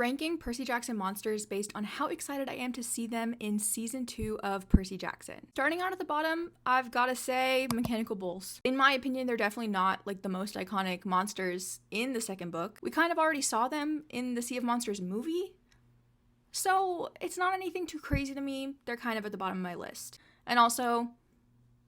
ranking Percy Jackson monsters based on how excited I am to see them in season 2 of Percy Jackson. Starting out at the bottom, I've gotta say mechanical bulls. In my opinion, they're definitely not like the most iconic monsters in the second book. We kind of already saw them in the Sea of Monsters movie, so it's not anything too crazy to me. They're kind of at the bottom of my list. And also,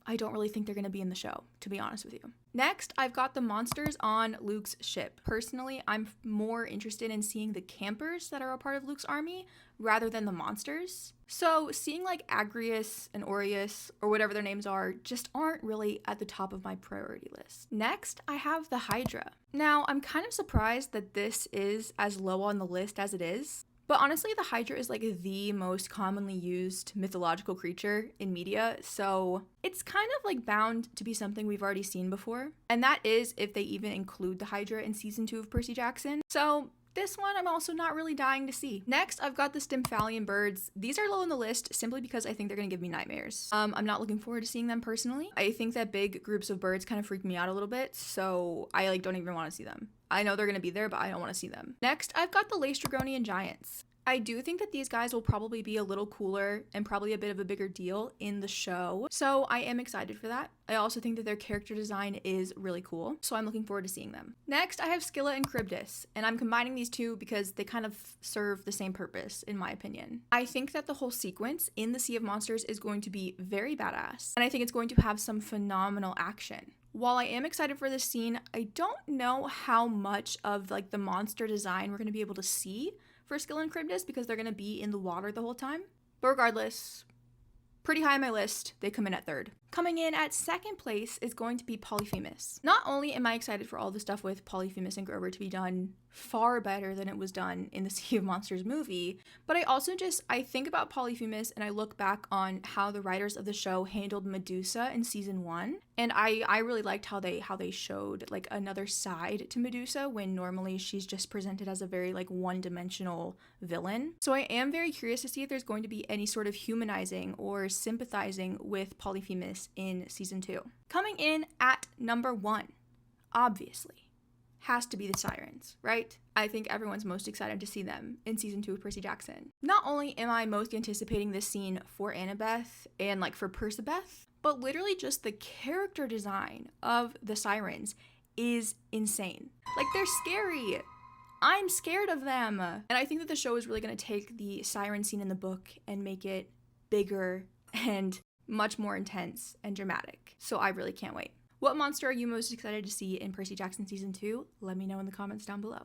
I don't really think they're going to be in the show, to be honest with you. Next, I've got the monsters on Luke's ship. Personally, I'm more interested in seeing the campers that are a part of Luke's army rather than the monsters. So seeing like Agrius and Aureus, or whatever their names are, just aren't really at the top of my priority list. Next, I have the Hydra. Now, I'm kind of surprised that this is as low on the list as it is. But honestly, the Hydra is like the most commonly used mythological creature in media, so it's kind of like bound to be something we've already seen before. And that is if they even include the Hydra in season 2 of Percy Jackson. So this one I'm also not really dying to see. Next, I've got the Stymphalian birds. These are low on the list simply because I think they're gonna give me nightmares. I'm not looking forward to seeing them personally. I think that big groups of birds kind of freak me out a little bit, so I like don't even want to see them. I know they're gonna be there, but I don't want to see them. Next, I've got the Laestrygonian giants. I do think that these guys will probably be a little cooler and probably a bit of a bigger deal in the show, so I am excited for that. I also think that their character design is really cool, so I'm looking forward to seeing them. Next, I have Scylla and Charybdis, and I'm combining these two because they kind of serve the same purpose, in my opinion. I think that the whole sequence in the Sea of Monsters is going to be very badass, and I think it's going to have some phenomenal action. While I am excited for this scene, I don't know how much of like the monster design we're going to be able to see for Scylla and Charybdis because they're going to be in the water the whole time. But regardless, pretty high on my list, they come in at third. Coming in at second place is going to be Polyphemus. Not only am I excited for all the stuff with Polyphemus and Grover to be done far better than it was done in the Sea of Monsters movie, but I think about Polyphemus and I look back on how the writers of the show handled Medusa in season 1, and I really liked how they showed like another side to Medusa when normally she's just presented as a very like one-dimensional villain. So I am very curious to see if there's going to be any sort of humanizing or sympathizing with Polyphemus in season 2. Coming in at number 1, obviously, has to be the Sirens, right? I think everyone's most excited to see them in season 2 of Percy Jackson. Not only am I most anticipating this scene for Annabeth and like for Percabeth, but literally just the character design of the Sirens is insane. Like, they're scary. I'm scared of them. And I think that the show is really going to take the siren scene in the book and make it bigger and much more intense and dramatic. So I really can't wait. What monster are you most excited to see in Percy Jackson season 2? Let me know in the comments down below.